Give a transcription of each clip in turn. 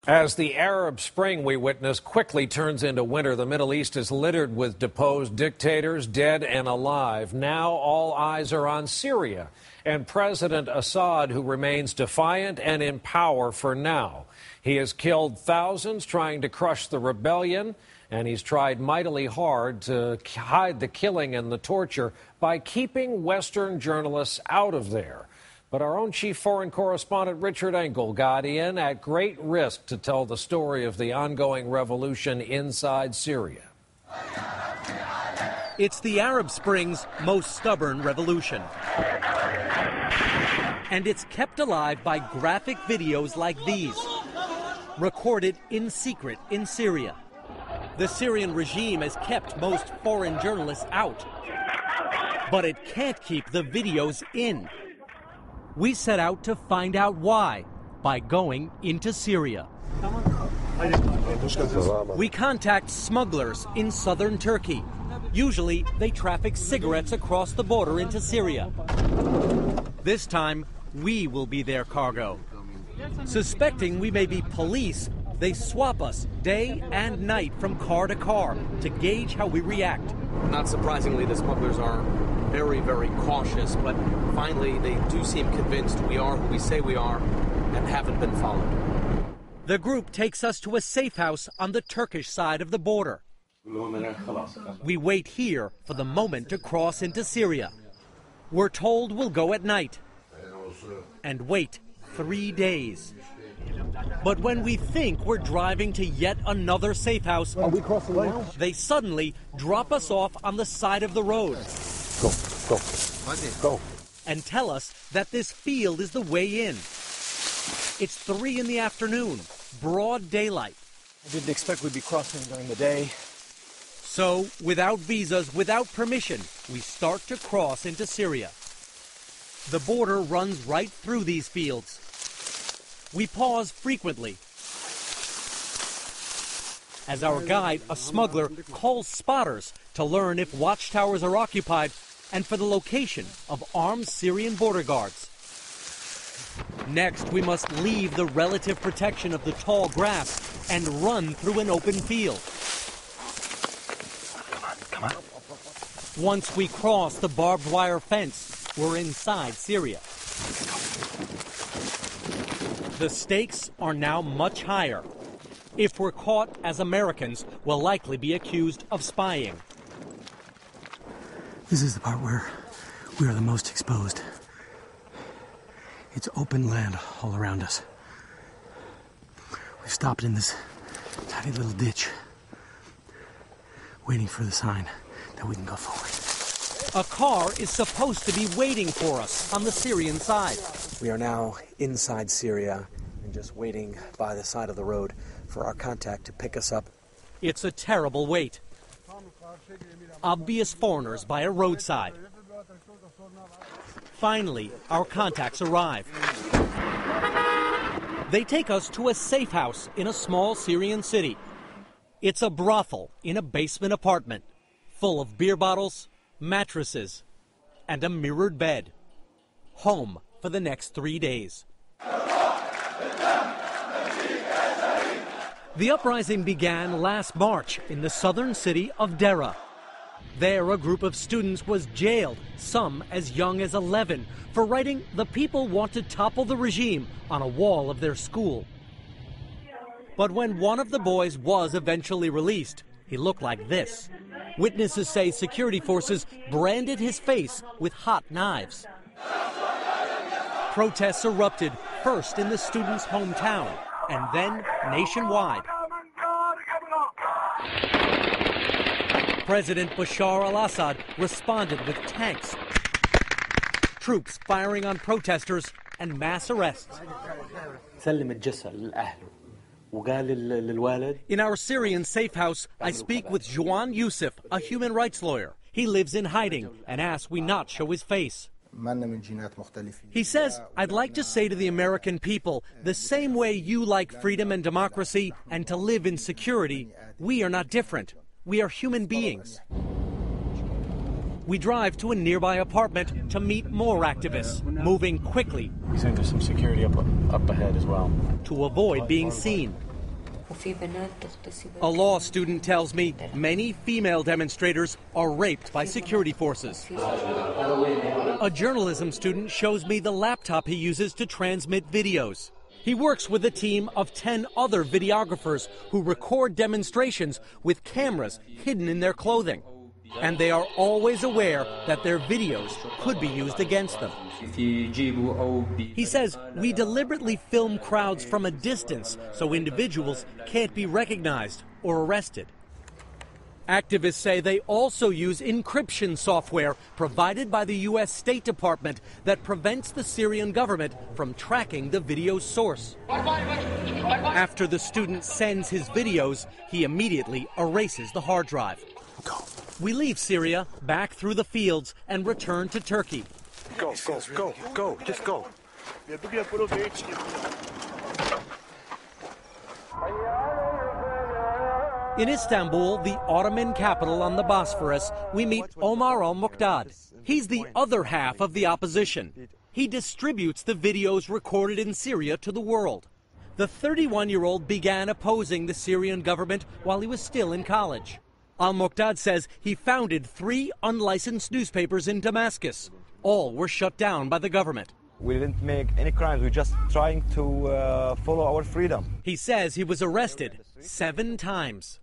As the Arab Spring we witnessed quickly turns into winter, the Middle East is littered with deposed dictators, dead and alive. Now all eyes are on Syria and President Assad, who remains defiant and in power for now. He has killed thousands trying to crush the rebellion, and he's tried mightily hard to hide the killing and the torture by keeping Western journalists out of there. But our own chief foreign correspondent Richard Engel got in at great risk to tell the story of the ongoing revolution inside Syria. It's the Arab Spring's most stubborn revolution. And it's kept alive by graphic videos like these, recorded in secret in Syria. The Syrian regime has kept most foreign journalists out, but it can't keep the videos in. We set out to find out why by going into Syria. We contact smugglers in southern Turkey. Usually they traffic cigarettes across the border into Syria. This time we will be their cargo. Suspecting we may be police, they swap us day and night from car to car to gauge how we react. Not surprisingly, the smugglers are very, very cautious, but finally they do seem convinced we are who we say we are and haven't been followed. The group takes us to a safe house on the Turkish side of the border. We wait here for the moment to cross into Syria. We're told we'll go at night and wait 3 days. But when we think we're driving to yet another safe house, are we crossing now? They suddenly drop us off on the side of the road. Go. And tell us that this field is the way in. It's 3 in the afternoon, broad daylight. I didn't expect we'd be crossing during the day. So, without visas, without permission, we start to cross into Syria. The border runs right through these fields. We pause frequently as our guide, a smuggler, calls spotters to learn if watchtowers are occupied and for the location of armed Syrian border guards. Next, we must leave the relative protection of the tall grass and run through an open field. Come on. Once we cross the barbed wire fence, we're inside Syria. The stakes are now much higher. If we're caught as Americans, we'll likely be accused of spying. This is the part where we are the most exposed. It's open land all around us. We've stopped in this tiny little ditch, waiting for the sign that we can go forward. A car is supposed to be waiting for us on the Syrian side. We are now inside Syria and just waiting by the side of the road for our contact to pick us up. It's a terrible wait. Obvious foreigners by a roadside. Finally, our contacts arrive. They take us to a safe house in a small Syrian city. It's a brothel in a basement apartment, full of beer bottles, mattresses, and a mirrored bed. Home for the next 3 days. The uprising began last March in the southern city of Dera. There, a group of students was jailed, some as young as 11, for writing "The people want to topple the regime" on a wall of their school. But when one of the boys was eventually released, he looked like this. Witnesses say security forces branded his face with hot knives. Protests erupted, first in the student's hometown, and then nationwide. President Bashar al-Assad responded with tanks, troops firing on protesters, and mass arrests. In our Syrian safe house, I speak with Juan Yusuf, a human rights lawyer. He lives in hiding and asks we not show his face. He says, "I'd like to say to the American people, the same way you like freedom and democracy and to live in security, we are not different. We are human beings." We drive to a nearby apartment to meet more activists, moving quickly. We think there's some security up ahead as well. To avoid being seen. A law student tells me many female demonstrators are raped by security forces. A journalism student shows me the laptop he uses to transmit videos. He works with a team of 10 other videographers who record demonstrations with cameras hidden in their clothing. And they are always aware that their videos could be used against them. He says we deliberately film crowds from a distance so individuals can't be recognized or arrested. Activists say they also use encryption software provided by the U.S. State Department that prevents the Syrian government from tracking the video's source. After the student sends his videos, he immediately erases the hard drive. Go. We leave Syria, back through the fields, and return to Turkey. Go, just go. In Istanbul, the Ottoman capital on the Bosphorus, we meet Omar al-Muqdad. He's the other half of the opposition. He distributes the videos recorded in Syria to the world. The 31-year-old began opposing the Syrian government while he was still in college. Al-Muqdad says he founded 3 unlicensed newspapers in Damascus. All were shut down by the government. We didn't make any crimes. We're just trying to follow our freedom. He says he was arrested 7 times.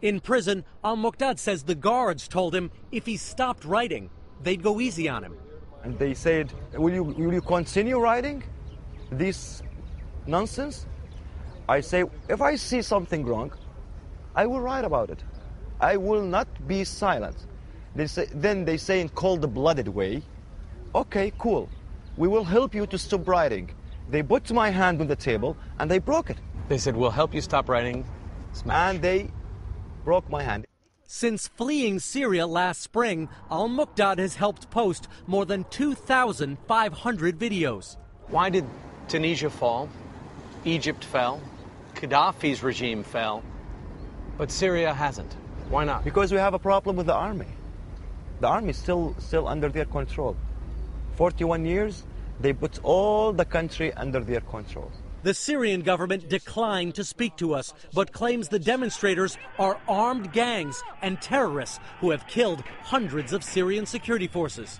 In prison, Al-Muqdad says the guards told him if he stopped writing, they'd go easy on him. And they said, will you continue writing this nonsense? I say, if I see something wrong, I will write about it. I will not be silent. Then they say in cold-blooded way, okay, cool. We will help you to stop writing. They put my hand on the table and they broke it. They said, we'll help you stop writing. Smash. And they broke my hand. Since fleeing Syria last spring, Al-Muqdad has helped post more than 2,500 videos. Why did Tunisia fall? Egypt fell. Gaddafi's regime fell. But Syria hasn't. Why not? Because we have a problem with the army. The army is still under their control. 41 years, they put all the country under their control. The Syrian government declined to speak to us, but claims the demonstrators are armed gangs and terrorists who have killed hundreds of Syrian security forces.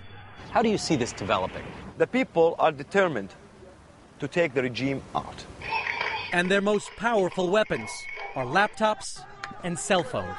How do you see this developing? The people are determined to take the regime out. And their most powerful weapons are laptops and cell phones.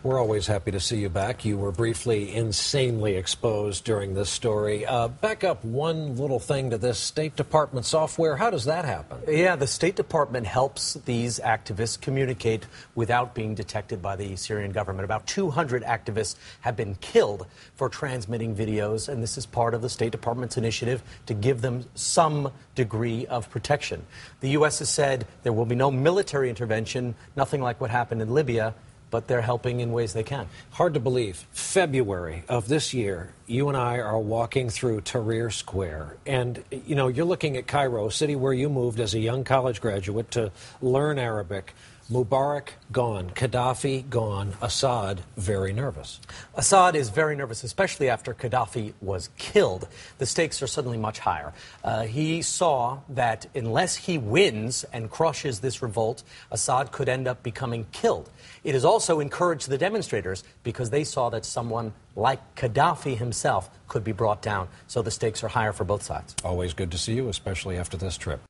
We're always happy to see you back. You were briefly insanely exposed during this story. Back up one little thing to this State Department software. How does that happen? Yeah, the State Department helps these activists communicate without being detected by the Syrian government. About 200 activists have been killed for transmitting videos, and this is part of the State Department's initiative to give them some degree of protection. The U.S. has said there will be no military intervention, nothing like what happened in Libya, but they're helping in ways they can. Hard to believe. February of this year, you and I are walking through Tahrir Square. And, you know, you're looking at Cairo, a city where you moved as a young college graduate to learn Arabic. Mubarak gone, Gaddafi gone, Assad very nervous. Assad is very nervous, especially after Gaddafi was killed. The stakes are suddenly much higher. He saw that unless he wins and crushes this revolt, Assad could end up becoming killed. It has also encouraged the demonstrators because they saw that someone like Gaddafi himself could be brought down. So the stakes are higher for both sides. Always good to see you, especially after this trip.